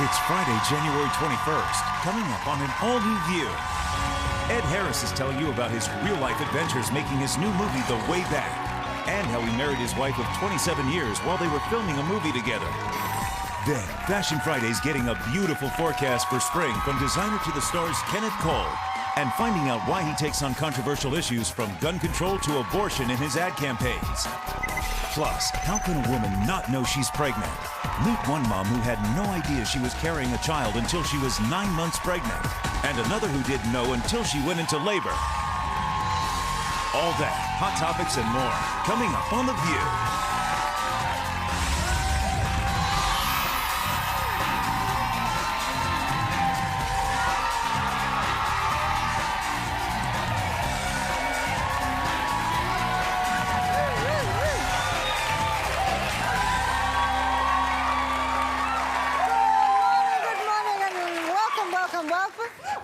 It's Friday, January 21st, coming up on an all-new View. Ed Harris is telling you about his real-life adventures making his new movie, The Way Back, and how he married his wife of 27 years while they were filming a movie together. Then, Fashion Friday's getting a beautiful forecast for spring from designer to the star's Kenneth Cole, and finding out why he takes on controversial issues from gun control to abortion in his ad campaigns. Plus, how can a woman not know she's pregnant? Meet one mom who had no idea she was carrying a child until she was 9 months pregnant, and another who didn't know until she went into labor. All that, hot topics and more, coming up on The View.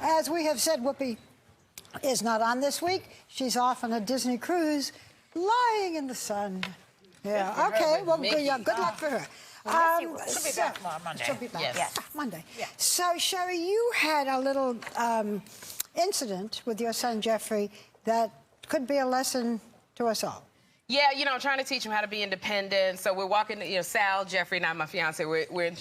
As we have said, Whoopi is not on this week. She's off on a Disney cruise, lying in the sun. Yeah, okay, well, good luck for her. She'll be back tomorrow, Monday. She'll be back, yes. Monday. Yes. So, Sherry, you had a little incident with your son, Jeffrey, that could be a lesson to us all. Yeah, you know, I'm trying to teach him how to be independent. So we're walking, you know, Sal, Jeffrey, and I, my fiance, we're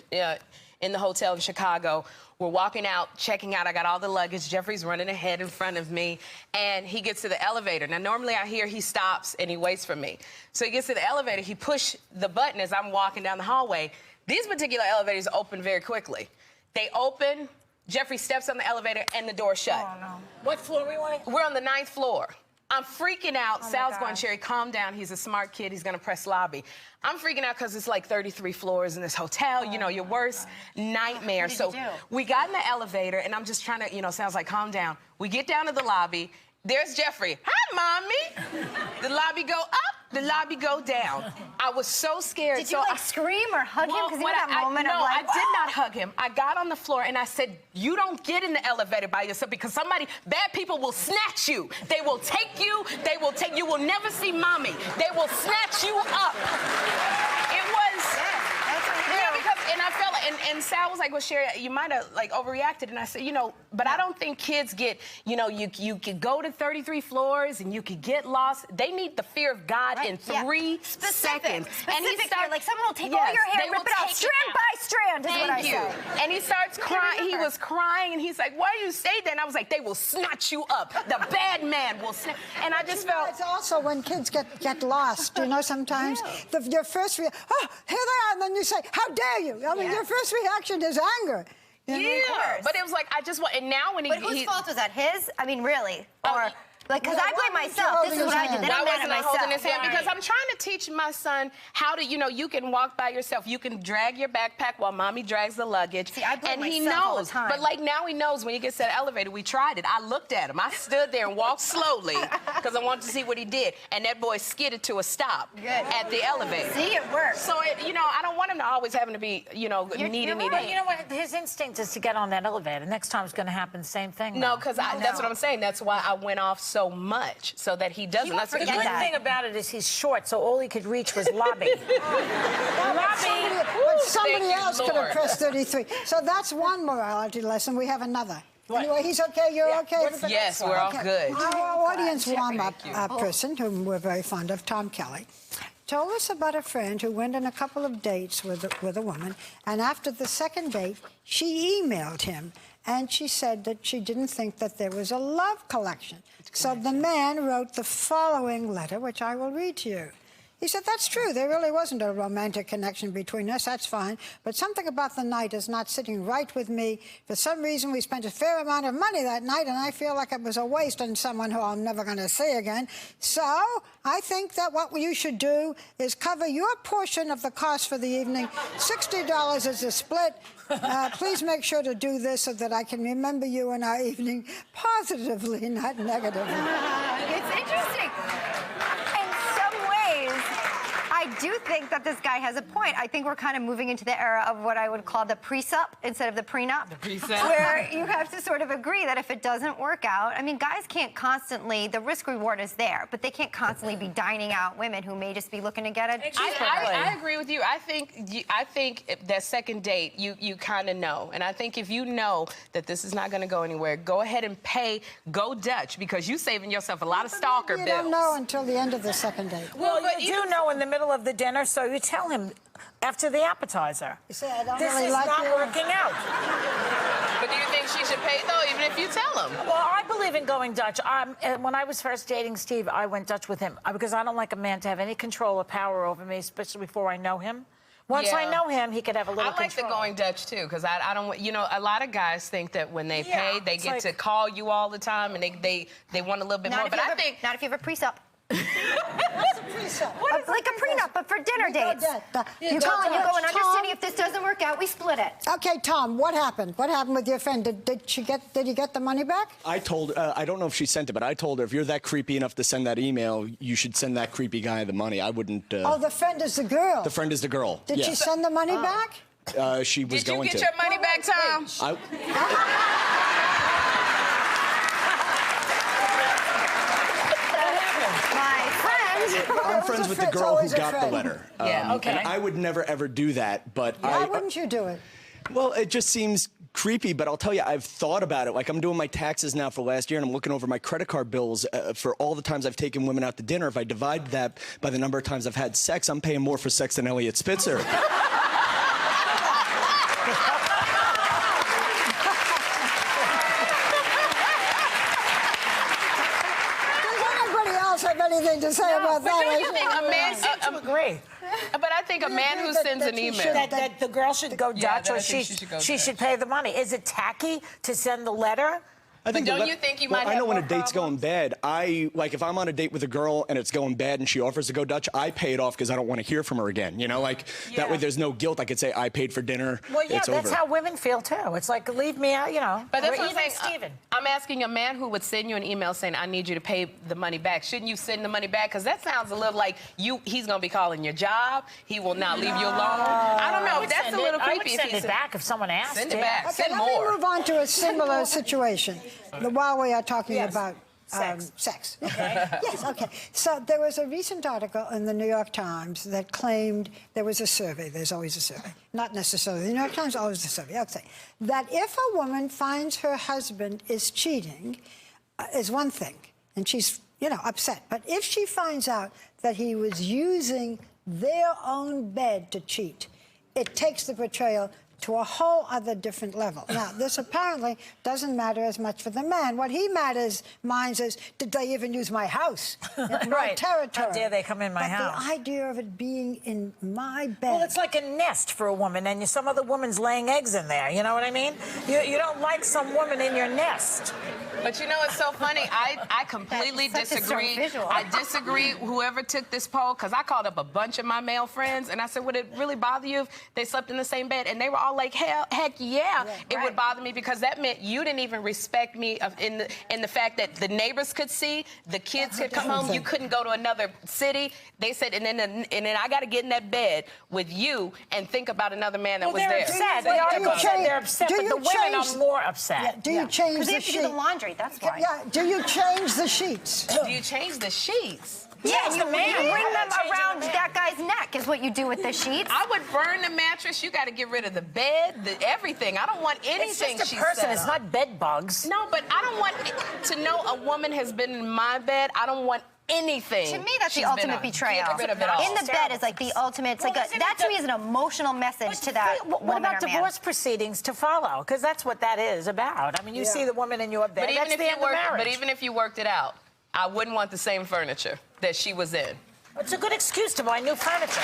in the hotel in Chicago. We're walking out, checking out. I got all the luggage. Jeffrey's running ahead in front of me, and he gets to the elevator. Now, normally I hear he stops and he waits for me. So he gets to the elevator. He pushed the button as I'm walking down the hallway. These particular elevators open very quickly. They open. Jeffrey steps on the elevator, and the door shut. Oh, no. What floor are we on? We're on the 9th floor. I'm freaking out. Sal's going, Sherry, calm down. He's a smart kid. He's going to press lobby. I'm freaking out because it's like 33 floors in this hotel. You know, your worst nightmare. So we got in the elevator, and I'm just trying to, you know, Sal's like, calm down. We get down to the lobby. There's Jeffrey. Hi, Mommy. The lobby go up. The lobby go down. I was so scared. Did you like scream or hug him? Because you had that moment no, of like, I did not hug him. I got on the floor and I said, you don't get in the elevator by yourself because bad people will snatch you. They will take you. You will never see Mommy. They will snatch you up. It was, and I felt, and Sal was like, well, Sherry, you might have like overreacted. And I said, you know, but I don't think kids get, you know, you could go to 33 floors and you could get lost. They need the fear of God in 3 seconds. And he started, like someone will take all your hair, rip it out, strand by strand, is what I said. And he starts crying. He was crying, and he's like, why do you say that? And I was like, they will snatch you up. The bad man will snatch. And I just felt... It's also when kids get lost, you know, sometimes. Your first reaction, oh, here they are, and then you say, how dare you? I mean, your first reaction is anger. You know? But it was like, I just want... And now when But whose fault was that? His? I mean, really? Or... Like, because I blame myself. This is what I did. Then I'm mad at myself. Holding his hand because I'm trying to teach my son how to, you know, you can walk by yourself. You can drag your backpack while Mommy drags the luggage. See, I blame and he myself all the knows. time. But like now he knows when he gets to the elevator. We tried it. I looked at him. I stood there and walked slowly because I wanted to see what he did. And that boy skidded to a stop at the elevator. See, it works. So you know, I don't want him to always having to be, you know, needing. But you know what? His instinct is to get on that elevator. Next time it's going to happen the same thing. No, because that's what I'm saying. That's why I went off so much. So that he doesn't. The good thing about it is he's short, so all he could reach was lobby. But somebody else could have pressed 33. So that's one morality lesson. We have another. Anyway, he's okay, you're okay? Yes, we're all good. Our audience warm-up person, whom we're very fond of, Tom Kelly, told us about a friend who went on a couple of dates with a woman, and after the second date, she emailed him, and she said that she didn't think that there was a love collection. So the man wrote the following letter, which I will read to you. He said, that's true. There really wasn't a romantic connection between us. That's fine. But something about the night is not sitting right with me. For some reason, we spent a fair amount of money that night, and I feel like it was a waste on someone who I'm never going to see again. So I think that what you should do is cover your portion of the cost for the evening. $60 is a split. Please make sure to do this so that I can remember you in our evening positively, not negatively. It's interesting. In some ways, I do think that this guy has a point. I think we're kind of moving into the era of what I would call the pre-sup instead of the prenup. The pre-sup. Where you have to sort of agree that if it doesn't work out, I mean, guys can't constantly, the risk reward is there, but they can't constantly be dining out women who may just be looking to get a cheaper I agree with you. I think that second date, you kind of know. And I think if you know that this is not going to go anywhere, go ahead and go Dutch, because you're saving yourself a lot of stalker bills. You don't know until the end of the second date. Well, you do know in the middle of the dinner, so you tell him after the appetizer. You say, I don't this really is like not you. working out. But do you think she should pay, though, even if you tell him? Well, I believe in going Dutch. When I was first dating Steve, I went Dutch with him because I don't like a man to have any control or power over me, especially before I know him. Once I know him, he could have a little control. I like the going Dutch, too, because I don't... You know, a lot of guys think that when they pay, they get to call you all the time, and they want a little bit more. But I think... Not if you have a pre-sup. What's a pre-sup? Like a prenup, but for dinner dates. You go and understanding if this doesn't work out, we split it. Okay, Tom, what happened? What happened with your friend? Did you get the money back? I told I don't know if she sent it, but I told her if you're that creepy enough to send that email, you should send that creepy guy the money. I wouldn't. Oh, the friend is the girl. The friend is the girl. Did she send the money back? She was going to. Did you get your money back, Tom? I'm friends with the girl who got the letter. Yeah, okay. And I would never, ever do that, but Why wouldn't you do it? Well, it just seems creepy, but I'll tell you, I've thought about it. Like, I'm doing my taxes now for last year, and I'm looking over my credit card bills for all the times I've taken women out to dinner. If I divide that by the number of times I've had sex, I'm paying more for sex than Elliot Spitzer. Have anything to say about that? Don't you think a man... agree. But I think a man who sends an email... That the girl should go Dutch, or she should pay the money. Is it tacky to send the letter? I think don't you think you might have I know when a more date's going problems? bad, like, if I'm on a date with a girl and it's going bad and she offers to go Dutch, I pay it off because I don't want to hear from her again. You know, like, that way there's no guilt. I could say, I paid for dinner. Well, yeah, it's that's over. how women feel, too. It's like, leave me out, you know. But that's or what I'm even saying. Steven. I'm asking a man who would send you an email saying, I need you to pay the money back. Shouldn't you send the money back? Because that sounds a little like he's going to be calling your job. He will not leave you alone. I don't know. That's a little creepy. I would send it back if someone asked. Send it back. Okay, Send let more. me move on to a similar situation while we are talking about sex. Okay. Yes, okay. So there was a recent article in the New York Times that claimed there was a survey. There's always a survey. Not necessarily the New York Times, always a survey. I'll say that if a woman finds her husband is cheating, is one thing, and she's, upset. But if she finds out that he was using their own bed to cheat, it takes the betrayal to a whole other different level. Now, this apparently doesn't matter as much for the man. What he minds is, did they even use my house? My territory. How dare they come in my house? The idea of it being in my bed. Well, it's like a nest for a woman, and some other woman's laying eggs in there. You know what I mean? You don't like some woman in your nest. But you know, it's so funny. I completely disagree. I disagree whoever took this poll, because I called up a bunch of my male friends, and I said, would it really bother you if they slept in the same bed? And they were all like, heck yeah. It would bother me, because that meant you didn't even respect me in the fact that the neighbors could see, the kids could come home, you couldn't go to another city. They said, and then I got to get in that bed with you and think about another man that was there. Upset. The article said they're upset, but the women are more upset. Yeah. Do you change the sheets? Because they have to do the laundry, that's why. Yeah. Do you change the sheets? Do you change the sheets? Yeah, you bring them around that guy's neck is what you do with the sheets. I would burn the mattress. You got to get rid of the bed, everything. I don't want anything. It's just a person. It's not bed bugs. No, but I don't want to know a woman has been in my bed. I don't want anything. To me, that's the ultimate betrayal. Get rid of it all. In the bed is like the ultimate. It's like that to me is an emotional message to that. What about divorce proceedings to follow? Because that's what that is about. I mean, you see the woman in your bed. But even if you worked it out, I wouldn't want the same furniture that she was in. It's a good excuse to buy new furniture.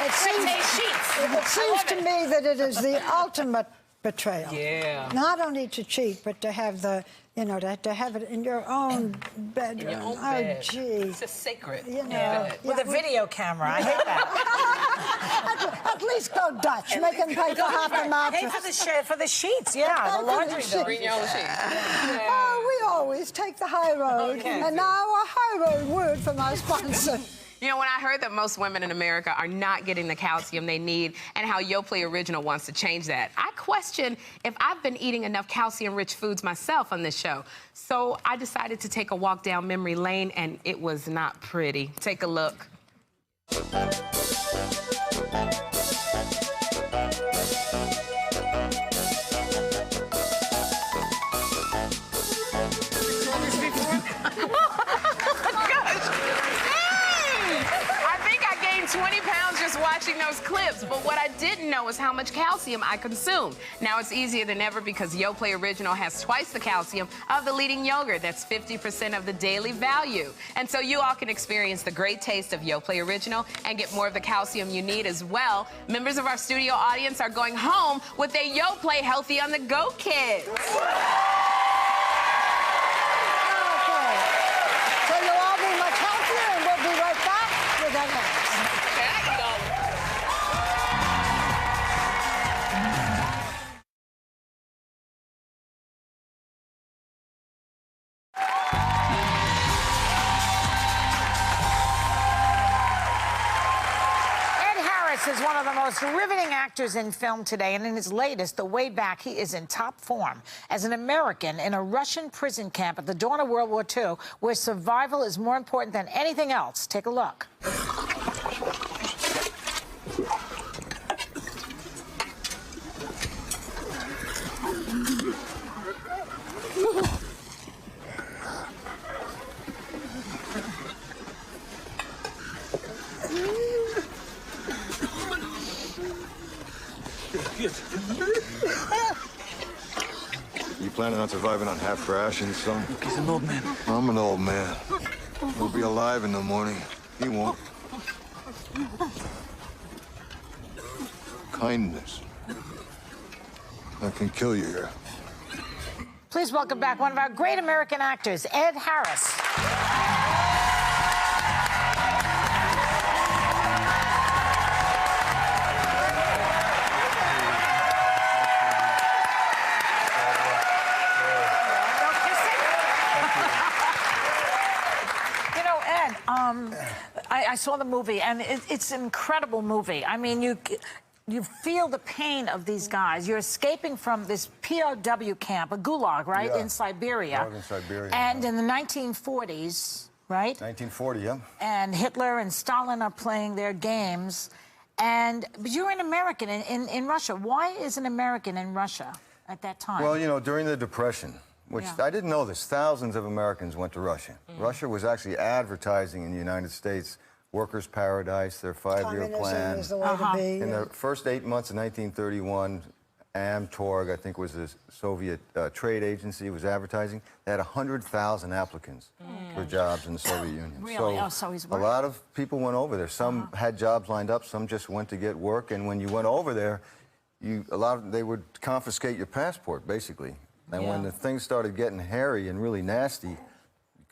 It seems to me that it is the ultimate betrayal. Yeah. Not only to cheat, but to have to have it in your own bedroom. In your own bed. Oh, gee. It's a sacred. With a video camera. I hate that. At least go Dutch. Make them pay for half the mattress. Pay for the sheets, yeah. The laundry bill. Bring your own sheets. Oh, we always take the high road. Okay. And now a high road word from our sponsor. You know, when I heard that most women in America are not getting the calcium they need and how Yoplait Original wants to change that, I question if I've been eating enough calcium-rich foods myself on this show. So I decided to take a walk down memory lane, and it was not pretty. Take a look. I think I gained 20 pounds just watching those clips, but what I didn't know is how much calcium I consumed. Now it's easier than ever because Yoplait Original has twice the calcium of the leading yogurt. That's 50% of the daily value. And so you all can experience the great taste of Yoplait Original and get more of the calcium you need as well. Members of our studio audience are going home with a Yoplait Healthy on the Go kit. Is one of the most riveting actors in film today, and in his latest, The Way Back, he is in top form as an American in a Russian prison camp at the dawn of World War II, where survival is more important than anything else. Take a look. You planning on surviving on half rations, son? He's an old man. I'm an old man. We'll be alive in the morning. He won't. Kindness. That can kill you here. Please welcome back one of our great American actors, Ed Harris. I saw the movie, and it's an incredible movie. I mean, you feel the pain of these guys. You're escaping from this POW camp, a gulag, right, in Siberia. In Siberia. And in the 1940s, right? 1940, yeah. And Hitler and Stalin are playing their games. But you're an American in Russia. Why is an American in Russia at that time? Well, you know, during the Depression, which I didn't know this, thousands of Americans went to Russia. Russia was actually advertising in the United States workers' paradise, their five-year plan. Is the way to be. In the first 8 months of 1931, Amtorg, I think was the Soviet trade agency, was advertising. They had 100,000 applicants for jobs in the Soviet Union. Really? So he's a lot of people went over there. Some had jobs lined up, some just went to get work. And when you went over there, they would confiscate your passport, basically. And when the things started getting hairy and really nasty,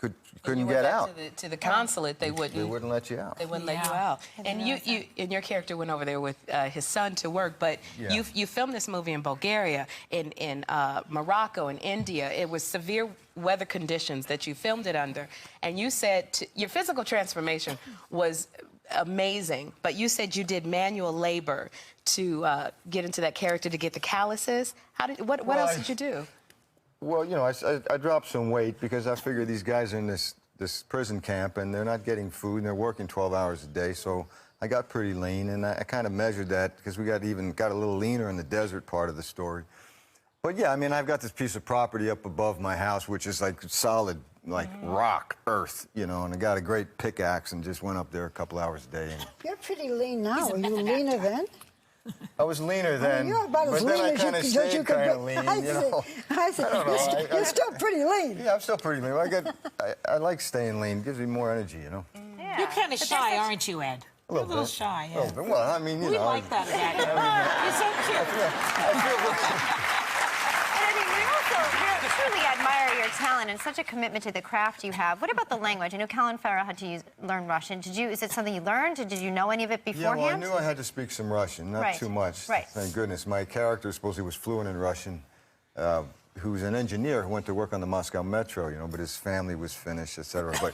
you couldn't get out. To the consulate, they wouldn't. They wouldn't let you out. They wouldn't let you out. And your character went over there with his son to work, but you filmed this movie in Bulgaria, in Morocco, in India. It was severe weather conditions that you filmed it under. And you said your physical transformation was amazing, but you said you did manual labor to get into that character, to get the calluses. What else did you do? Well, you know, I dropped some weight because I figured these guys are in this prison camp and they're not getting food and they're working 12 hours a day. So I got pretty lean, and I kind of measured that because we got a little leaner in the desert part of the story. But yeah, I mean, I've got this piece of property up above my house, which is like solid, like rock, earth, you know, and I got a great pickaxe and just went up there a couple hours a day. And you're pretty lean now. Are you leaner then? I was leaner then, you're about as but then lean I kind of stayed kind of lean, you know. I see. You're still pretty lean. Yeah, I'm still pretty lean. I like staying lean. It gives me more energy, you know. Yeah. You're kind of shy, aren't you, Ed? You're a little shy, yeah. Well, I mean, you know. We like that about you. You're so cute. We truly admire your talent and such a commitment to the craft you have. What about the language? I know Colin Farrell had to learn Russian. Is it something you learned? Did you know any of it beforehand? Yeah, well, I knew I had to speak some Russian, not too much. Right. Thank goodness. My character supposedly was fluent in Russian, who's an engineer who went to work on the Moscow Metro, you know, but his family was Finnish, etc. But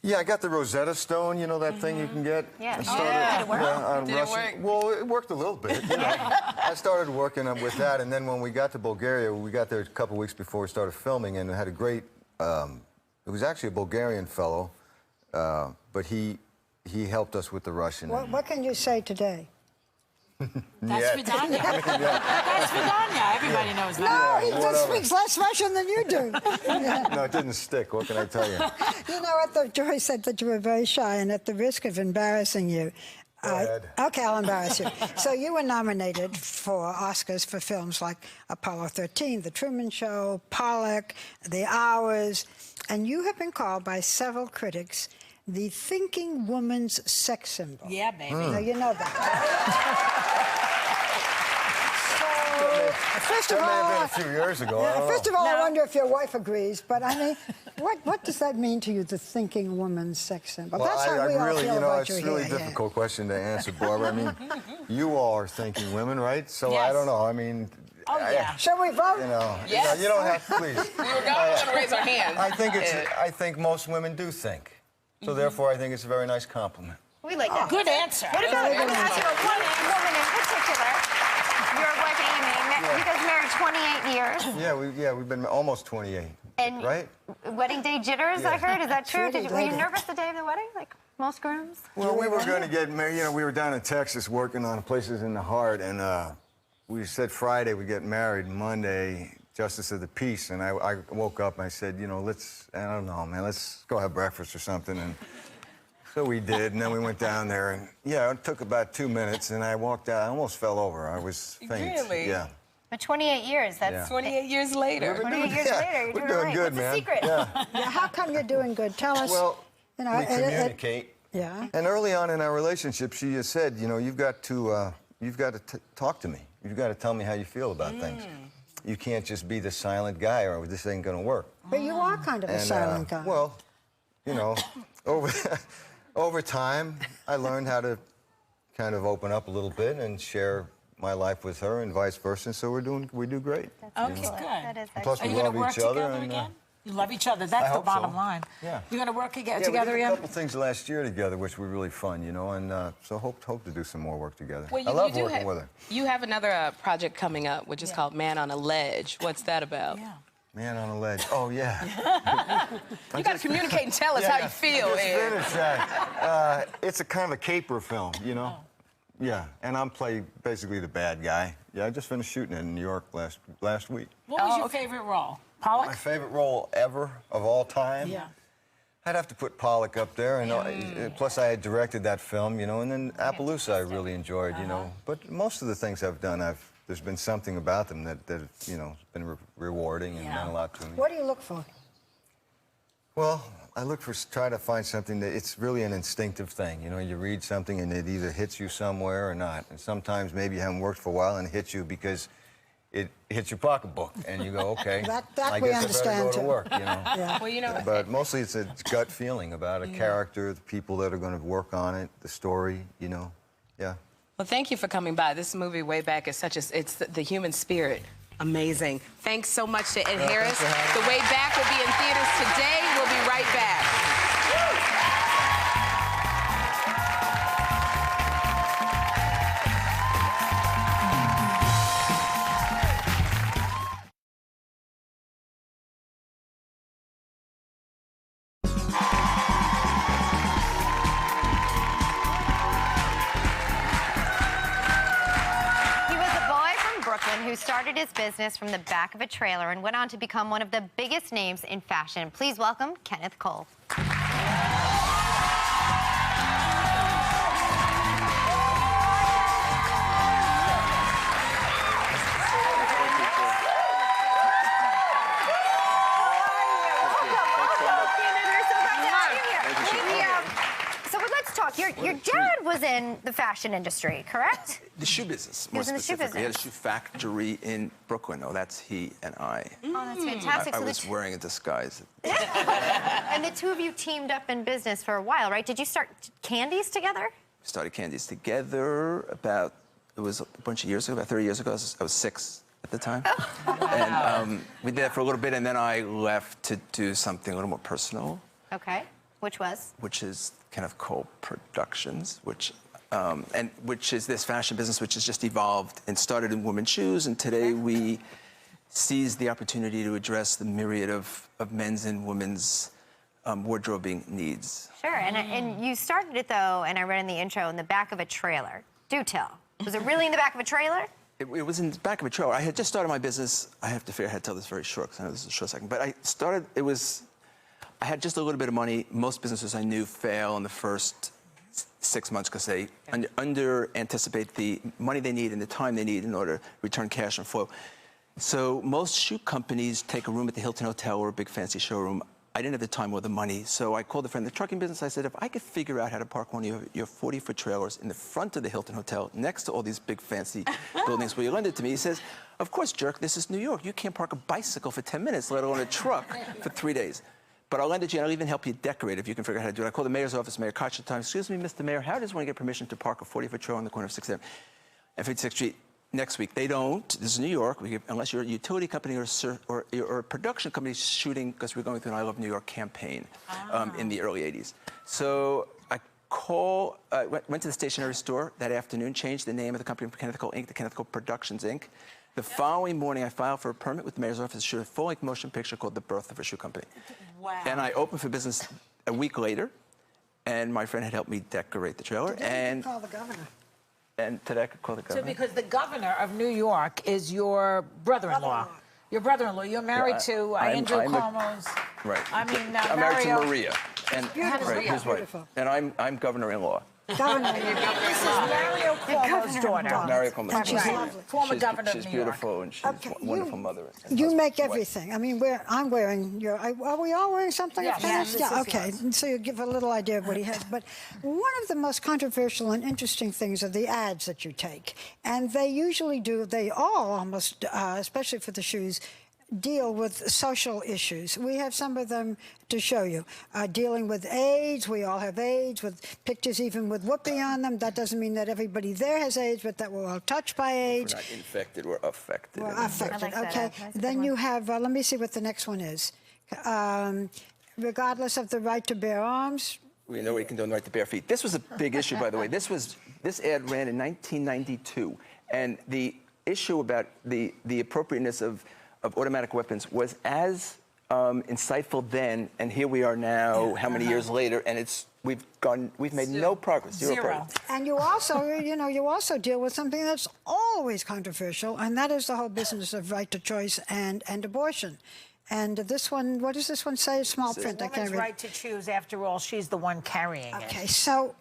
Yeah, I got the Rosetta Stone, you know that thing you can get? Yeah. I started, Did it work? on Did it Russian. work? Well, it worked a little bit. You know. I started working with that, and then when we got to Bulgaria, we got there a couple weeks before we started filming, and had a great, it was actually a Bulgarian fellow, but he helped us with the Russian. What can you say today? That's Vidania. That's Vidania. Everybody knows No, that. he just speaks less Russian than you do. No, it didn't stick. What can I tell you? You know what? Joy said that you were very shy, and at the risk of embarrassing you, Go ahead. okay, I'll embarrass you. So you were nominated for Oscars for films like Apollo 13, The Truman Show, Pollock, The Hours, and you have been called by several critics the thinking woman's sex symbol. Yeah, baby. Now, you know that. First of That may all, have been a few years ago. I don't first know. of all, I wonder if your wife agrees. But I mean, what does that mean to you, the thinking woman's sex symbol? Well, That's how I we all really, feel you know, about it's you a really here. difficult question to answer, Barbara. I mean, you all are thinking women, right? So I Yes. don't know. I mean, Oh, yeah. Shall we vote? Yes. you don't have to, please. We were going to raise our hands. I think most women do think. So therefore, I think it's a very nice compliment. We like that. Good answer. What about one woman in particular? Your wife Amy. You guys married 28 years. Yeah, we've been almost 28. And right? wedding day jitters, I heard. Is that true? Pretty Were you lady. nervous the day of the wedding, like most grooms? Well, we were going to get married. You know, we were down in Texas working on Places in the Heart, and we said Friday we'd get married. Monday, Justice of the Peace, and I woke up and I said, you know, I don't know, man, let's go have breakfast or something. And so we did, and then we went down there, and yeah, it took about 2 minutes, and I walked out. I almost fell over. I was faint. Really? Yeah. But 28 years, that's Yeah. 28 years later. 28 years later, you're we're doing doing right. good, What's the man. secret? Yeah. Yeah, how come you're doing good? Tell us. Well, you know, we communicate. yeah. And early on in our relationship, she has said, you know, you've got to talk to me. You've got to tell me how you feel about things. You can't just be the silent guy, or this ain't going to work. But you are kind of a silent guy. Well, you know, over time, I learned how to kind of open up a little bit and share my life with her, and vice versa. So we do great. Okay, Excellent. good. That is Plus, Are we you going love to work each other. together And, again? You love each other. I That's the hope so. bottom line. Yeah. You're going to work yeah, together we did a again? couple things last year together, which were really fun, you know, and so hope to do some more work together. Well, I love do working with her. You have another project coming up, which is called Man on a Ledge. What's that about? Yeah. Man on a ledge. Oh, yeah. You got to communicate and tell us how you feel, I just Ed. finished that. It's a kind of a caper film, you know? Yeah, and I'm basically the bad guy. Yeah, I just finished shooting it in New York last week. What was your favorite role? Pollock? My favorite role ever of all time? Yeah. I'd have to put Pollock up there, and plus I had directed that film, you know, and then Appaloosa I really enjoyed, you know. But most of the things I've done, there's been something about them that you know, has been rewarding and meant a lot to me. What do you look for? Well, I try to find something that it's really an instinctive thing. You know, you read something and it either hits you somewhere or not. And sometimes maybe you haven't worked for a while and it hits you because it hits your pocketbook, and you go, okay, That I we guess I better understand, go to too. work, you know. Yeah. Well, you know, But mostly it's a gut feeling about a character, the people that are going to work on it, the story, you know. Yeah. well, thank you for coming by. This movie, Way Back, is it's the human spirit. Amazing. Thanks so much to Ed Harris. thanks for having me. The Way Back will be in theaters today. We'll be right back. He was a boy from Brooklyn who started his business from the back of a trailer and went on to become one of the biggest names in fashion. Please welcome Kenneth Cole. So let's talk. Your dad was in the fashion industry, correct? The shoe business, He more was in the shoe specifically. He had a business. shoe factory in Brooklyn. Oh, that's he and I. Oh, that's fantastic. I So was wearing a disguise. and the two of you teamed up in business for a while, right? Did you start candies together? We started Candies together it was a bunch of years ago, about 30 years ago. I was 6 at the time. And we did that for a little bit, and then I left to do something a little more personal. Okay. Which was? Which is Kenneth Cole Productions, which is this fashion business which has just evolved and started in women's shoes, and today we seize the opportunity to address the myriad of men's and women's wardrobing needs. Sure, and you started it, though, and I read in the intro, in the back of a trailer. Do tell. Was it really in the back of a trailer? It was in the back of a trailer. I had just started my business. I have to figure I had to tell this very short, because I know this is a short second. But I had just a little bit of money. Most businesses I knew fail in the first 6 months because they under-anticipate the money they need and the time they need in order to return cash and flow. So most shoe companies take a room at the Hilton Hotel or a big fancy showroom. I didn't have the time or the money, so I called a friend in the trucking business. I said, if I could figure out how to park one of your 40-foot trailers in the front of the Hilton Hotel next to all these big fancy buildings, will you lend it to me? He says, of course, jerk, this is New York. You can't park a bicycle for 10 minutes, let alone a truck for 3 days. But I'll lend it to you, and I'll even help you decorate if you can figure out how to do it. I called the mayor's office, Mayor Koch at the time. Excuse me, Mr. Mayor, how does one get permission to park a 40-foot trailer on the corner of 6th Avenue and 56th Street? Next week, they don't. This is New York. Unless you're a utility company or a production company shooting, because we're going through an I Love New York campaign in the early 80s. So I went to the stationery store that afternoon, changed the name of the company from Kenneth Cole Inc. to Kenneth Cole Productions Inc. The following morning, I filed for a permit with the mayor's office to shoot a full-length motion picture called The Birth of a Shoe Company. Wow. And I opened for business a week later, and my friend had helped me decorate the trailer. And call the governor. And today I could call the governor. So because the governor of New York is your brother-in-law. Your brother-in-law. You're married to Andrew Cuomo's. Right. I mean, I'm married to Mario. Maria. And Beautiful. right, his wife. Beautiful. And I'm governor-in-law. Governor. This is Mario Cuomo's daughter. Mario Cuomo's And she's daughter. lovely. Former governor of She's New York. beautiful, and she's a wonderful mother. and You husband, make wife. everything. I mean, I'm wearing your. Are we all wearing something? Yes. Yes, Yeah. this is Okay. yours. So you give a little idea of what he has. But one of the most controversial and interesting things are the ads that you take, and they usually do. They all almost, especially for the shoes, deal with social issues. We have some of them to show you. Dealing with AIDS, we all have AIDS, with pictures even with whoopee on them. That doesn't mean that everybody there has AIDS, but that we're all touched by AIDS. We're not infected, we're affected. We're affected, I like that. okay. That's a good Then one. you have, let me see what the next one is. Regardless of the right to bear arms. We know we can do the right to bare feet. This was a big issue, by the way. This ad ran in 1992, and the issue about the appropriateness of automatic weapons was as insightful then, and here we are now, how many years later, and we've made no progress, zero progress. And you also, you also deal with something that's always controversial, and that is the whole business of right to choice and abortion. And this one, what does this one say? Small print, I can't Woman's read. right to choose. After all, she's the one carrying it. Okay, so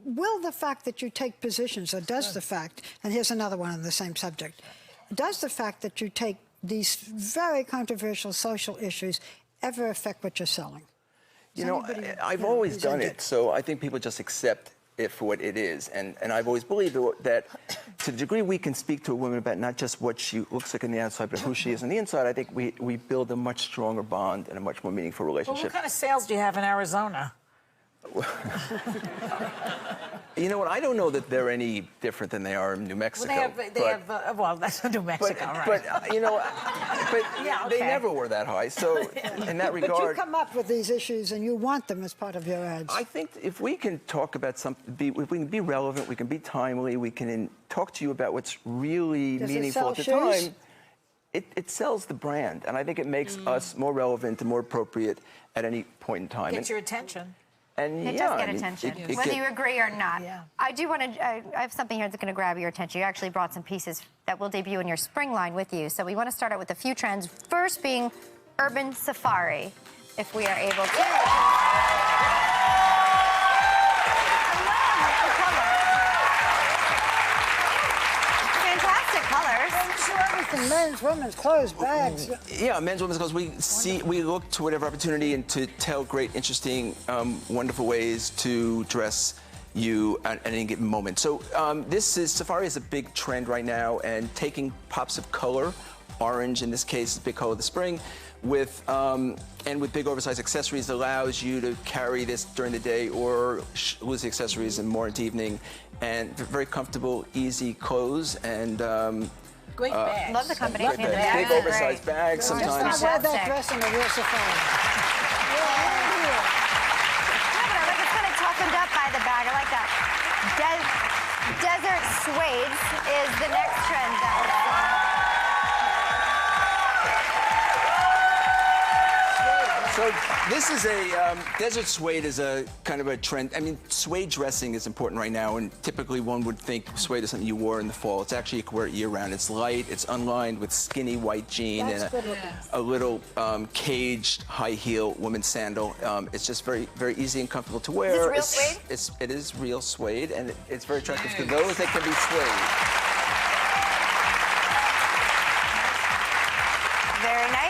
will the fact that you take positions, or does the fact, and here's another one on the same subject, does the fact that you take these very controversial social issues ever affect what you're selling? You know, I've always done it, so I think people just accept it for what it is. And I've always believed that to the degree we can speak to a woman about not just what she looks like on the outside, but who she is on the inside, I think we build a much stronger bond and a much more meaningful Well, relationship. what kind of sales do you have in Arizona? You know what? I don't know that they're any different than they are in New Mexico. Well, that's New Mexico, right? But you know, Yeah, they okay. never were that high. So in that regard, But you come up with these issues and you want them as part of your ads. I think if we can talk about something, if we can be relevant, we can be timely, we can talk to you about what's really Does it meaningful sell at the shoes? time. It sells the brand, and I think it makes us more relevant and more appropriate at any point in time. Get your attention. And It yeah, does get I mean, attention, it whether get- you agree or not. Yeah. I do want to, I have something here that's going to grab your attention. You actually brought some pieces that will debut in your spring line with you. So we want to start out with a few trends. First being urban safari, if we are able to. Fantastic colors. I'm sure everything, men's, women's, clothes, bags. Yeah, men's, women's clothes. We look to whatever opportunity and to tell great, interesting, wonderful ways to dress you at any given moment. So safari is a big trend right now, and taking pops of color, orange in this case is the big color of the spring, with big oversized accessories allows you to carry this during the day or lose the accessories and more into evening. And very comfortable, easy clothes, and Great bags. Love the combination great of the bags. bags. Big oversized bags Just sometimes. not wear that dress in a real safari. suedes is the next trend that we're seeing. So this is a desert suede is a kind of a trend. I mean, suede dressing is important right now, and typically one would think suede is something you wore in the fall. It's actually you can wear it year-round. It's light, it's unlined with skinny white jean and a little caged high heel women's sandal. It's just very, very easy and comfortable to wear. Is this real suede? It is real suede, and it's very attractive to those that can be suede. Very nice.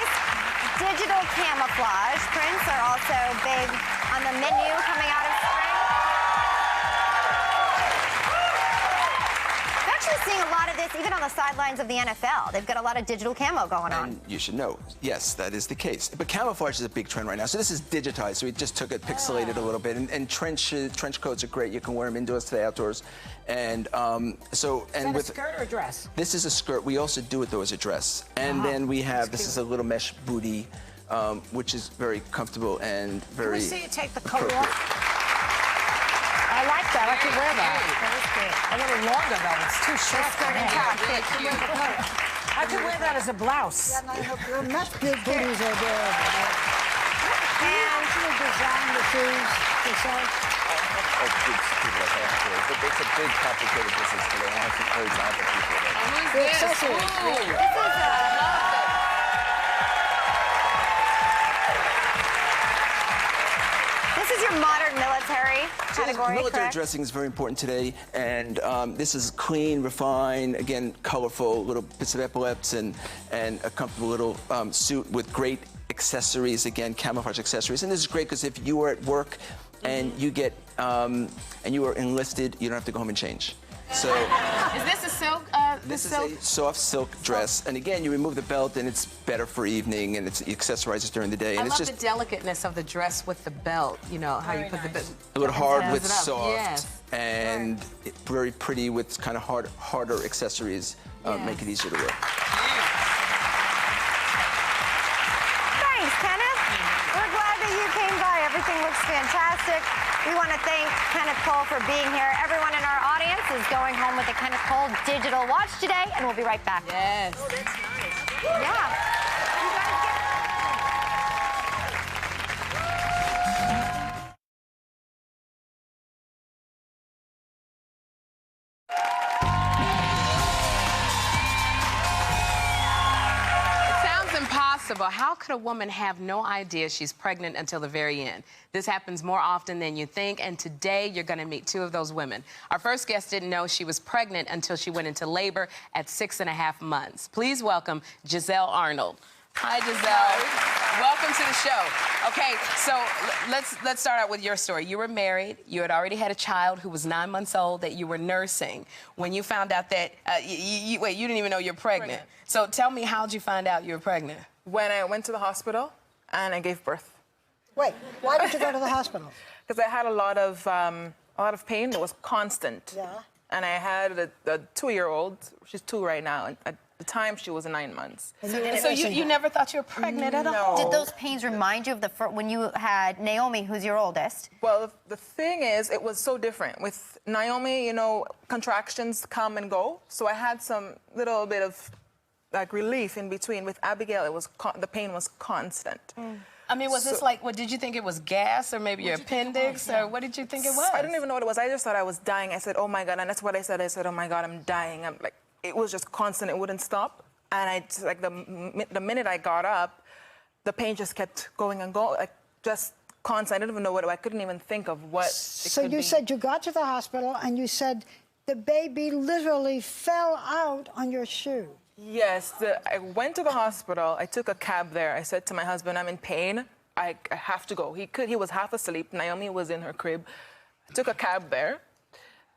Digital camouflage prints are also big on the menu coming out of spring. I'm actually seeing a lot of this even on the sidelines of the NFL. They've got a lot of digital camo going on. And you should know, yes, that is the case. But camouflage is a big trend right now. So this is digitized. So we just took it, pixelated a little bit. And trench coats are great. You can wear them indoors to the outdoors. And Is that a skirt or a dress? This is a skirt. We also do it though as a dress. And then we have this is a little mesh booty, which is very comfortable and very. Can we see you take the coat off? I like that. I could wear that. A little longer though. It's too short. Skirt and top. I could wear that as a blouse. And I hope your mesh booties are there. And you design the shoes yourself. But it's a big, complicated business today. I have to encourage other people. The accessories. This is your modern military category, Military correct? dressing is very important today, and this is clean, refined, again, colorful, little bits of epaulets and a comfortable little suit with great accessories, again, camouflage accessories. And this is great because if you are at work and you get and you are enlisted, you don't have to go home and change. So Is this a silk? this is a soft silk dress, and again, you remove the belt, and it's better for evening, and it accessorizes during the day. And I it's love just the delicateness of the dress with the belt. You know how you put the belt. a little hard with It up. soft, Yes. and very pretty with kind of harder accessories. Make it easier to wear. Thanks, Kenneth. We're glad that you came by. Everything looks fantastic. We want to thank Kenneth Cole for being here. Everyone in our audience is going home with a Kenneth Cole digital watch today, and we'll be right back. Yes. Oh, that's nice. Yeah. You guys Impossible. How could a woman have no idea she's pregnant until the very end? This happens more often than you think, and today you're going to meet two of those women. Our first guest didn't know she was pregnant until she went into labor at 6.5 months. Please welcome Giselle Arnold. Hi, Giselle. Welcome to the show. Okay, so let's start out with your story. You were married. You had already had a child who was 9 months old that you were nursing. When you found out that, you didn't even know you're pregnant. So tell me, how'd you find out you were pregnant? When I went to the hospital and I gave birth. Wait, why did you go to the hospital? Because I had a lot of pain that was constant. Yeah. And I had a 2-year-old. She's 2 right now. And at the time, she was 9 months. So you never thought you were pregnant at all? Did those pains remind you of when you had Naomi, who's your oldest? Well, the thing is, it was so different. With Naomi, you know, contractions come and go. So I had some little bit of like relief in between. With Abigail, it was the pain was constant. I mean, was this like, did you think it was gas or maybe your appendix, or what did you think it was? I didn't even know what it was. I just thought I was dying. I said, oh my God, and that's what I said. I said, oh my God, I'm dying. I'm like, it was just constant. It wouldn't stop. And the minute I got up, the pain just kept going and going, like just constant. I didn't even know I couldn't even think of what it So could you be. said you got to the hospital and you said the baby literally fell out on your shoe. Yes, I went to the hospital. I took a cab there. I said to my husband, I'm in pain. I have to go. He was half asleep. Naomi was in her crib. I took a cab there.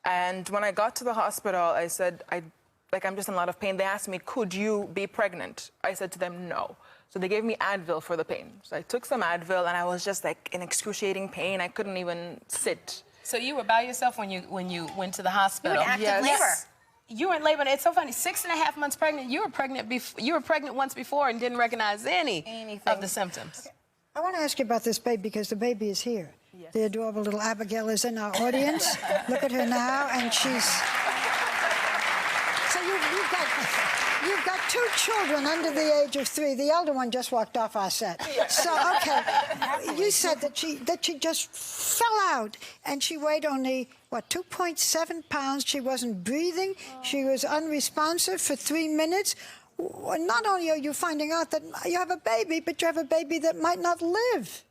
And when I got to the hospital, I said, I'm just in a lot of pain. They asked me, could you be pregnant? I said to them, no. So they gave me Advil for the pain. So I took some Advil, and I was just like in excruciating pain. I couldn't even sit. So you were by yourself when you went to the hospital? You were in active labor. You were in labor. It's so funny. 6.5 months pregnant. You were pregnant once before and didn't recognize anything of the symptoms. I want to ask you about this baby because the baby is here. Yes. The adorable little Abigail is in our audience. Look at her now, and she's So you've got 2 children under the age of 3. The elder one just walked off our set. So, okay, you said that she just fell out, and she weighed only, what, 2.7 pounds. She wasn't breathing. She was unresponsive for 3 minutes. Not only are you finding out that you have a baby, but you have a baby that might not live.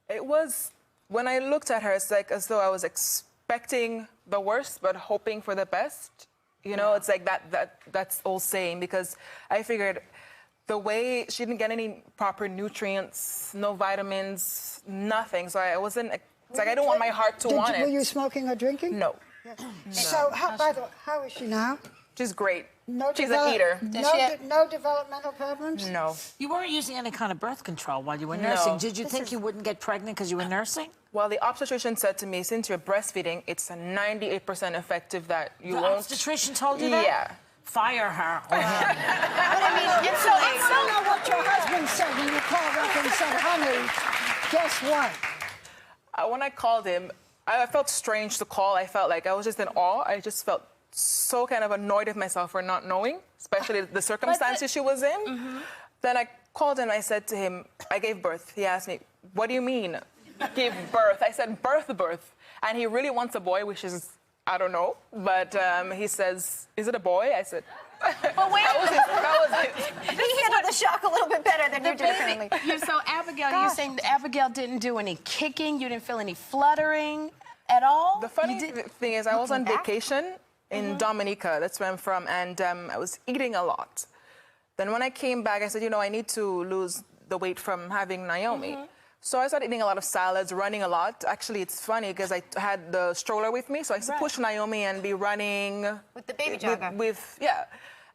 It was, when I looked at her, it's like as though I was expecting the worst, but hoping for the best. You know, it's like that's all same, because I figured the way she didn't get any proper nutrients, no vitamins, nothing. So I wasn't, it's like I don't want my heart to want it. Were you smoking or drinking? No. Yeah. So, by the way, how is she now? She's great. No She's an eater. No developmental problems? No. You weren't using any kind of birth control while you were nursing. No. Did you think you wouldn't get pregnant because you were nursing? Well, the obstetrician said to me, since you're breastfeeding, it's a 98% effective that you won't... The obstetrician told you that? Yeah. Fire her or him. But I mean, I don't know what your husband said when you called up and said, honey, guess what? When I called him, I felt strange to call. I felt like I was just in awe. I just felt so kind of annoyed with myself for not knowing, especially the circumstances she was in. Then I called him and I said to him, I gave birth. He asked me, what do you mean, give birth? I said, birth. And he really wants a boy, which is, I don't know. But he says, is it a boy? I said, But wait, that was it. he handled the shock a little bit better than you did, apparently. So, Abigail, you're saying that Abigail didn't do any kicking? You didn't feel any fluttering at all? The funny thing is, I was on vacation in Dominica, that's where I'm from, and I was eating a lot. Then when I came back, I said, you know, I need to lose the weight from having Naomi. So I started eating a lot of salads, running a lot. Actually, it's funny because I had the stroller with me, so I used to push Naomi and be running. With the baby jogger. Yeah.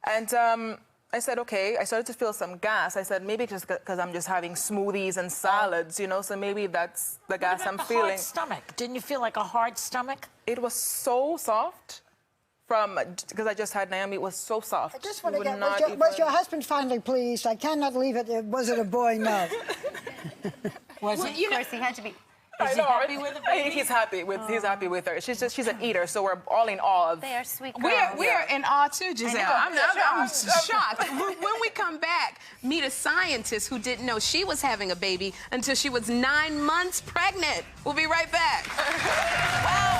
And I said, okay, I started to feel some gas. I said, maybe just because I'm just having smoothies and salads, you know, so maybe that's the gas I'm feeling. Hard stomach. Didn't you feel like a hard stomach? It was so soft. Because I just had Naomi, it was so soft. I just want to get, was your husband finally pleased? I cannot leave it. Was it a boy? No. Was it? Of course, he had to be. Is he happy with the baby? He's happy with her. She's an eater, so we're all in awe of. They are sweet girls. We are in awe too, Giselle. I'm shocked. When we come back, meet a scientist who didn't know she was having a baby until she was 9 months pregnant. We'll be right back. Wow.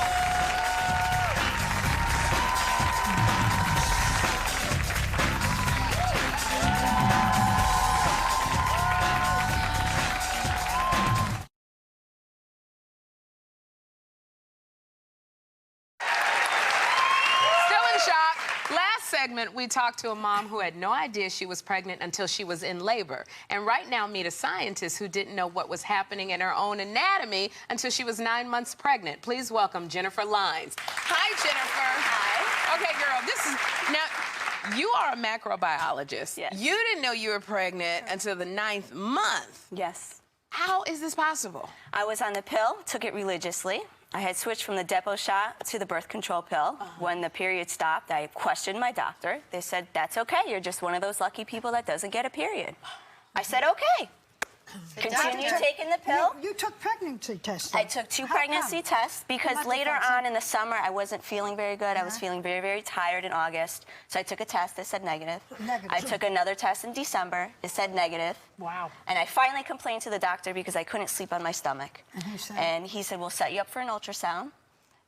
Segment, we talked to a mom who had no idea she was pregnant until she was in labor. And right now, meet a scientist who didn't know what was happening in her own anatomy until she was 9 months pregnant. Please welcome Jennifer Lines. Hi, Jennifer. Hi. Okay, girl, this is... Now, you are a macrobiologist. Yes. You didn't know you were pregnant until the 9th month. Yes. How is this possible? I was on the pill, took it religiously. I had switched from the depot shot to the birth control pill. When the period stopped, I questioned my doctor. They said, that's okay. You're just one of those lucky people that doesn't get a period. I said, okay. Continue taking the pill. You took pregnancy testing. I took 2 pregnancy tests because later on in the summer, I wasn't feeling very good. I was feeling very, very tired in August. So I took a test that said negative. I took another test in December. It said negative. Wow. And I finally complained to the doctor because I couldn't sleep on my stomach. And he said, we'll set you up for an ultrasound.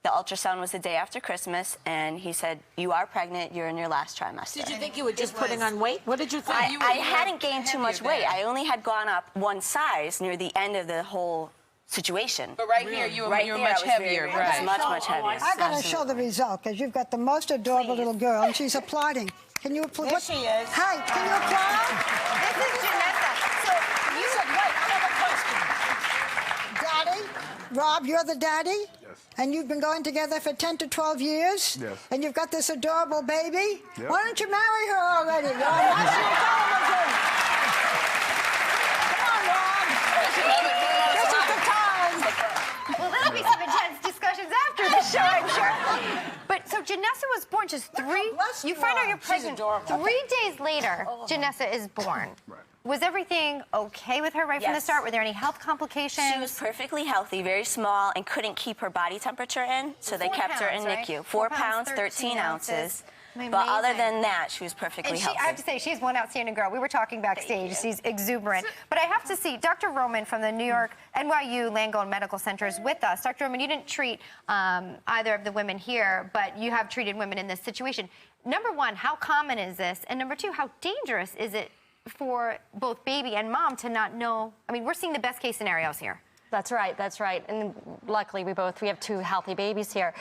The ultrasound was the day after Christmas, and he said, you are pregnant, you're in your last trimester. Did you think you were just putting on weight? What did you think? I hadn't gained too much weight. I only had gone up 1 size near the end of the whole situation. But right here, you were much heavier. Right. I was much heavier. I got to show the result, because you've got the most adorable little girl, and she's applauding. Can you applaud? There she is. Hi, can you applaud? This is Janessa. So You said, wait, I have a question. Daddy, Rob, you're the daddy? Yes. And you've been going together for 10 to 12 years? Yes. And you've got this adorable baby? Yep. Why don't you marry her already? You're on national television. Come on, Rob. This is the time. Well, there'll be some intense discussions after the show, I'm sure. But so Janessa was born just 3. You find out you're pregnant. 3 days later, Janessa is born. Right. Was everything okay with her right from the start? Were there any health complications? She was perfectly healthy, very small, and couldn't keep her body temperature in, so they kept her in NICU. 4 pounds, 13 ounces. But other than that, she was perfectly and healthy. I have to say, she's one outstanding girl. We were talking backstage. She's exuberant. But I have to see Dr. Roman from the New York NYU Langone Medical Center is with us. Dr. Roman, you didn't treat either of the women here, but you have treated women in this situation. Number one, how common is this? And number two, how dangerous is it for both baby and mom to not know? I mean, we're seeing the best case scenarios here. That's right, that's right. And luckily, we have 2 healthy babies here.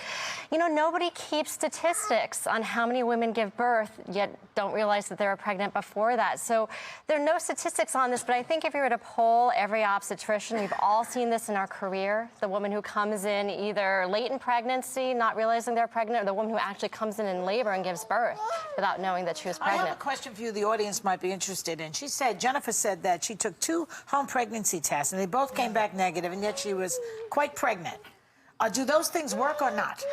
You know, nobody keeps statistics on how many women give birth, yet don't realize that they were pregnant before that. So there are no statistics on this, but I think if you were to poll every obstetrician, we've all seen this in our career. The woman who comes in either late in pregnancy, not realizing they're pregnant, or the woman who actually comes in labor and gives birth without knowing that she was pregnant. I have a question for you the audience might be interested in. Jennifer said that she took 2 home pregnancy tests, and they both came back negative, and yet she was quite pregnant. Do those things work or not?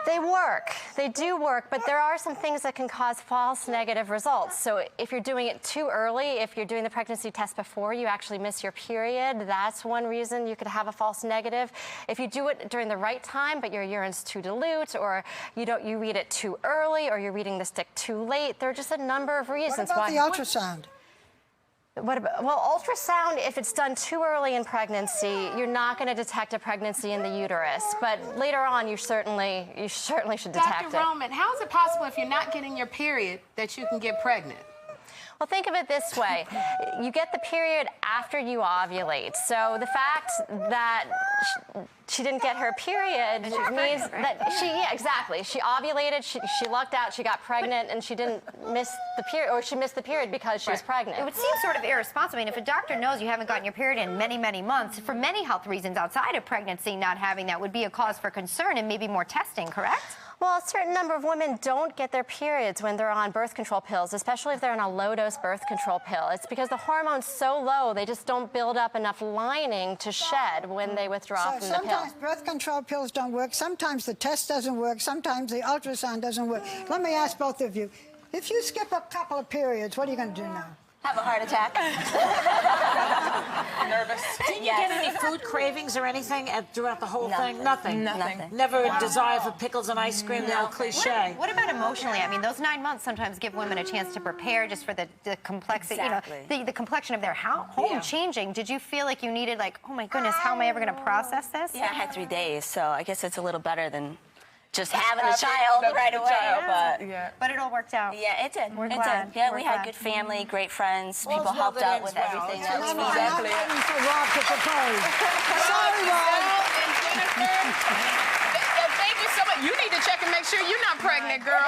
They work. They do work, but there are some things that can cause false negative results. So if you're doing it too early, if you're doing the pregnancy test before you actually miss your period, that's one reason you could have a false negative. If you do it during the right time, but your urine's too dilute, or you read it too early, or you're reading the stick too late, there are just a number of reasons why. What about the ultrasound? Well, ultrasound, if it's done too early in pregnancy, you're not going to detect a pregnancy in the uterus. But later on, you certainly should detect it. Dr. Roman, how is it possible if you're not getting your period that you can get pregnant? Well, think of it this way. You get the period after you ovulate. So the fact that she didn't get her period means that exactly. She ovulated, she lucked out, she got pregnant, and she didn't miss the period, or she missed the period because she was pregnant. It would seem sort of irresponsible. I mean, if a doctor knows you haven't gotten your period in many, many months, for many health reasons outside of pregnancy, not having that would be a cause for concern and maybe more testing, correct? Well, a certain number of women don't get their periods when they're on birth control pills, especially if they're on a low-dose birth control pill. It's because the hormone's so low, they just don't build up enough lining to shed when they withdraw from the pill. Sometimes birth control pills don't work, sometimes the test doesn't work, sometimes the ultrasound doesn't work. Let me ask both of you, if you skip a couple of periods, what are you going to do now? Have a heart attack. Nervous. Didn't you get any food cravings or anything throughout the whole thing? Nothing. Nothing. Never a desire for pickles and ice cream, no cliche. What about emotionally? I mean, those 9 months sometimes give women a chance to prepare just for the complexity, the complexion of their home changing. Did you feel like you needed, like, oh my goodness, how am I ever going to process this? Yeah, I had 3 days, so I guess it's a little better than just having a child right away. But it all worked out. Yeah, it did. We're glad. Yeah, We're we had glad. good family, great friends. All's People well helped that out ends with well. everything It's else. I'm not waiting for Rob to propose. Sorry, Rob. Thank you so much. You need to check and make sure you're not pregnant, girl.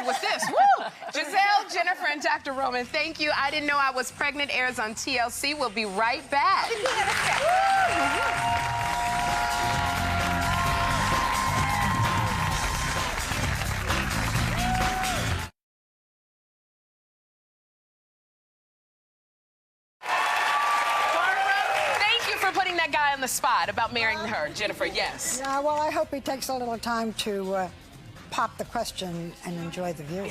With this. Woo! Giselle, Jennifer, and Dr. Roman, thank you. I Didn't Know I Was Pregnant airs on TLC. We'll be right back. Putting that guy on the spot about marrying her, Jennifer, yes. Yeah, well, I hope he takes a little time to pop the question and enjoy the view.